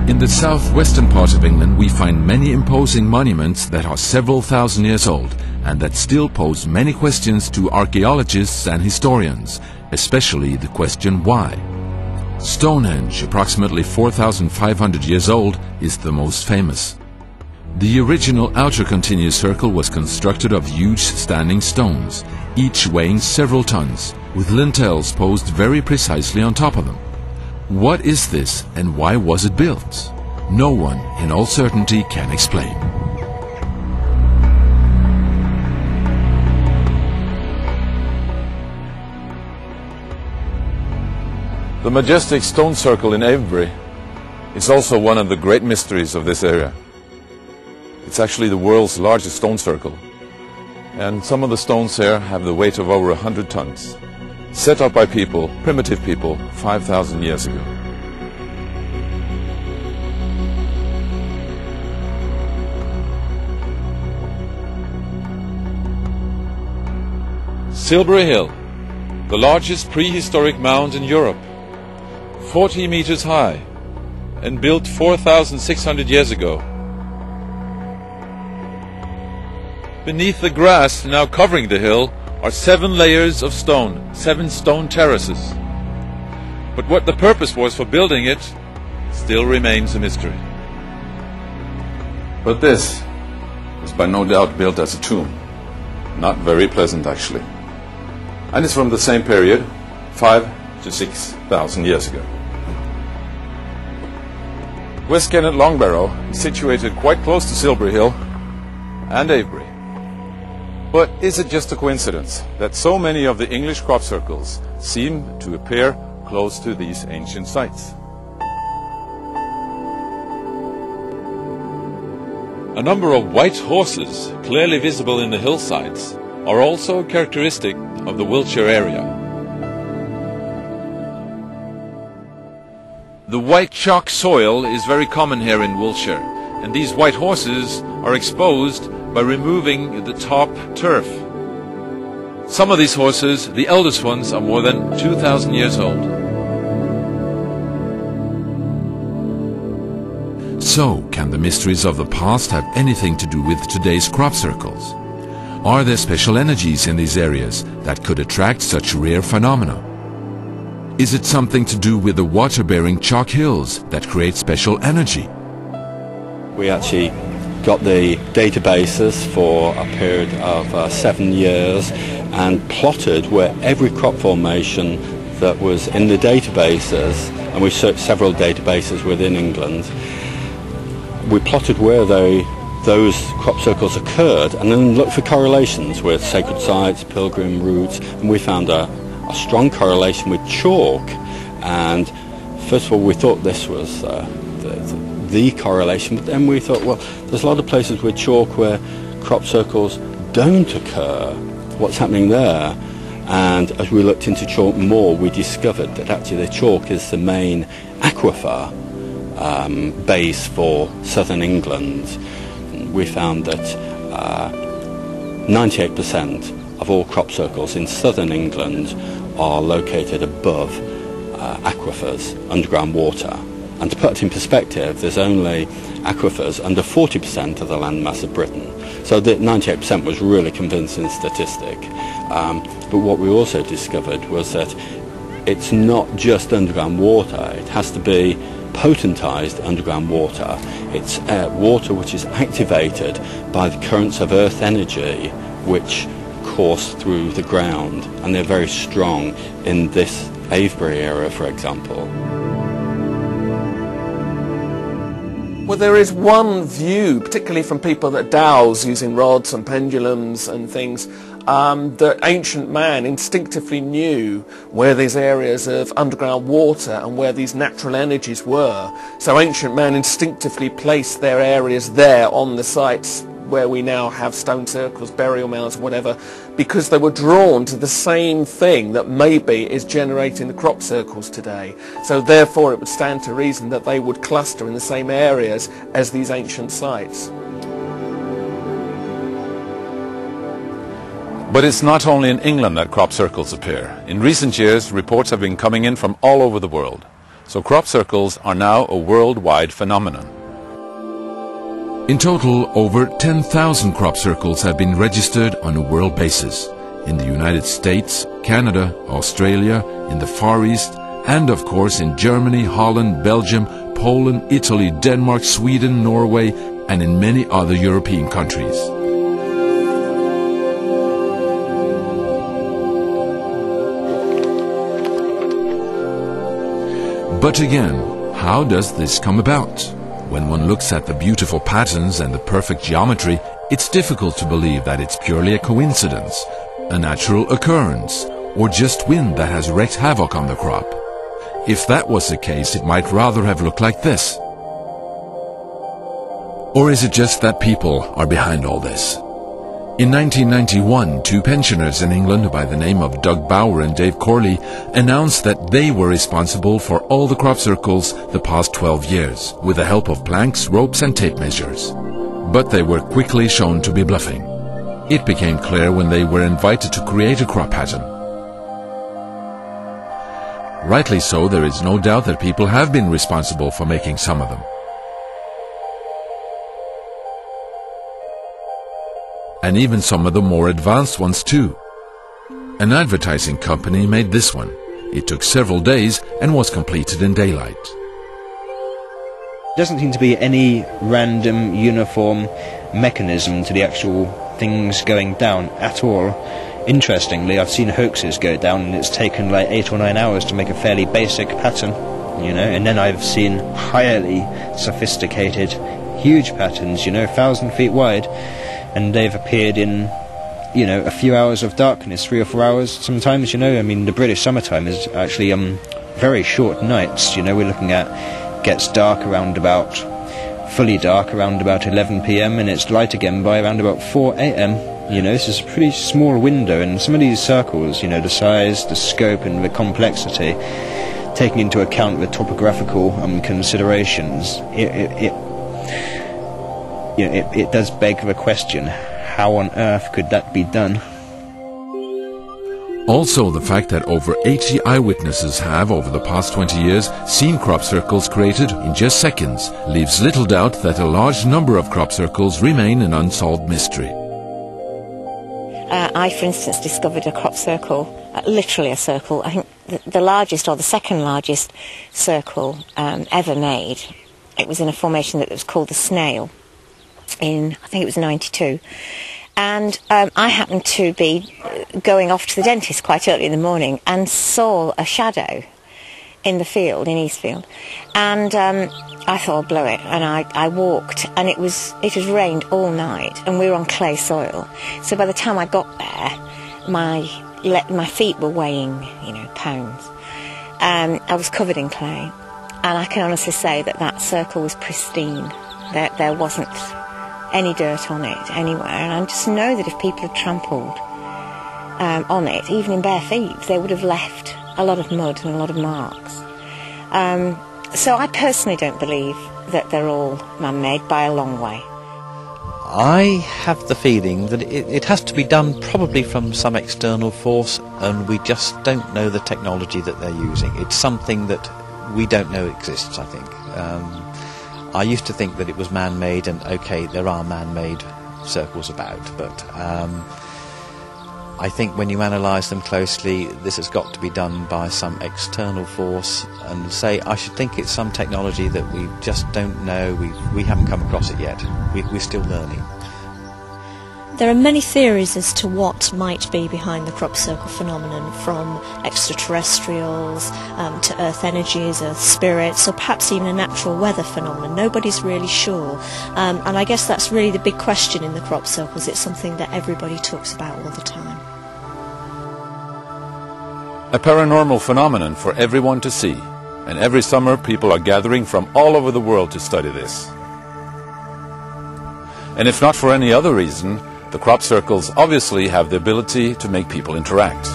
In the southwestern part of England, we find many imposing monuments that are several thousand years old and that still pose many questions to archaeologists and historians, especially the question why. Stonehenge, approximately 4,500 years old, is the most famous. The original outer continuous circle was constructed of huge standing stones, each weighing several tons, with lintels posed very precisely on top of them. What is this and why was it built? No one, in all certainty, can explain. The majestic stone circle in Avebury is also one of the great mysteries of this area. It's actually the world's largest stone circle, and some of the stones here have the weight of over 100 tons, set up by people, primitive people, 5,000 years ago. Silbury Hill, the largest prehistoric mound in Europe, 40 meters high and built 4,600 years ago. Beneath the grass now covering the hill are 7 layers of stone, 7 stone terraces. But what the purpose was for building it still remains a mystery. But this was by no doubt built as a tomb. Not very pleasant, actually. And it's from the same period, 5,000 to 6,000 years ago. West Kennet Longbarrow is situated quite close to Silbury Hill and Avebury. But is it just a coincidence that so many of the English crop circles seem to appear close to these ancient sites? A number of white horses, clearly visible in the hillsides, are also characteristic of the Wiltshire area. The white chalk soil is very common here in Wiltshire, and these white horses are exposed by removing the top turf. Some of these horses, the eldest ones, are more than 2,000 years old. So, can the mysteries of the past have anything to do with today's crop circles? Are there special energies in these areas that could attract such rare phenomena? Is it something to do with the water-bearing chalk hills that create special energy? We actually got the databases for a period of 7 years and plotted where every crop formation that was in the databases, and we searched several databases within England, we plotted where those crop circles occurred and then looked for correlations with sacred sites, pilgrim routes, and we found a strong correlation with chalk. And first of all, we thought this was the correlation, but then we thought, well, there's a lot of places with chalk where crop circles don't occur. What's happening there? And as we looked into chalk more, we discovered that actually the chalk is the main aquifer base for southern England. We found that 98% of all crop circles in southern England are located above aquifers, underground water. And to put it in perspective, there's only aquifers under 40% of the landmass of Britain. So that 98% was really convincing statistic. But what we also discovered was that it's not just underground water, it has to be potentized underground water. It's water which is activated by the currents of earth energy which course through the ground, and they're very strong in this Avebury area, for example. Well, there is one view, particularly from people that dowse using rods and pendulums and things, that ancient man instinctively knew where these areas of underground water and where these natural energies were. So ancient man instinctively placed their areas there on the sites where we now have stone circles, burial mounds, whatever, because they were drawn to the same thing that maybe is generating the crop circles today. So therefore it would stand to reason that they would cluster in the same areas as these ancient sites. But it's not only in England that crop circles appear. In recent years, reports have been coming in from all over the world. So crop circles are now a worldwide phenomenon. In total, over 10,000 crop circles have been registered on a world basis. In the United States, Canada, Australia, in the Far East, and of course in Germany, Holland, Belgium, Poland, Italy, Denmark, Sweden, Norway, and in many other European countries. But again, how does this come about? When one looks at the beautiful patterns and the perfect geometry, it's difficult to believe that it's purely a coincidence, a natural occurrence, or just wind that has wreaked havoc on the crop. If that was the case, it might rather have looked like this. Or is it just that people are behind all this? In 1991, two pensioners in England by the name of Doug Bauer and Dave Corley announced that they were responsible for all the crop circles the past 12 years, with the help of planks, ropes and tape measures. But they were quickly shown to be bluffing. It became clear when they were invited to create a crop pattern. Rightly so, there is no doubt that people have been responsible for making some of them. And even some of the more advanced ones too. An advertising company made this one. It took several days and was completed in daylight. Doesn't seem to be any random, uniform mechanism to the actual things going down at all. Interestingly, I've seen hoaxes go down and it's taken like 8 or 9 hours to make a fairly basic pattern, you know, and then I've seen highly sophisticated, huge patterns, you know, 1,000 feet wide, and they've appeared in, you know, a few hours of darkness, 3 or 4 hours sometimes, you know. I mean, the British summertime is actually very short nights, you know. We're looking at, gets dark around about, fully dark around about 11 p.m. and it's light again by around about 4 a.m. You know, this is a pretty small window, and some of these circles, you know, the size, the scope and the complexity, taking into account the topographical considerations, it does beg the question, how on earth could that be done? Also, the fact that over 80 eyewitnesses have, over the past 20 years, seen crop circles created in just seconds leaves little doubt that a large number of crop circles remain an unsolved mystery. I, for instance, discovered a crop circle, literally a circle. I think the largest or the second largest circle ever made. It was in a formation that was called the Snail in, I think it was 92. And I happened to be going off to the dentist quite early in the morning and saw a shadow in the field, in Eastfield. And I thought I'll blow it, and I walked, and it had rained all night, and we were on clay soil. So by the time I got there, my feet were weighing, you know, pounds. I was covered in clay, and I can honestly say that that circle was pristine. There wasn't any dirt on it anywhere, and I just know that if people had trampled on it, even in bare feet, they would have left a lot of mud and a lot of marks. So I personally don't believe that they're all man-made by a long way. I have the feeling that it has to be done probably from some external force, and we just don't know the technology that they're using. It's something that we don't know exists, I think. I used to think that it was man-made, and okay, there are man-made circles about, but I think when you analyse them closely, this has got to be done by some external force, and I should think it's some technology that we just don't know, we haven't come across it yet, we're still learning. There are many theories as to what might be behind the crop circle phenomenon, from extraterrestrials to earth energies, earth spirits, or perhaps even a natural weather phenomenon. Nobody's really sure, and I guess that's really the big question in the crop circles. It's something that everybody talks about all the time. A paranormal phenomenon for everyone to see, and every summer people are gathering from all over the world to study this. And if not for any other reason, the crop circles obviously have the ability to make people interact.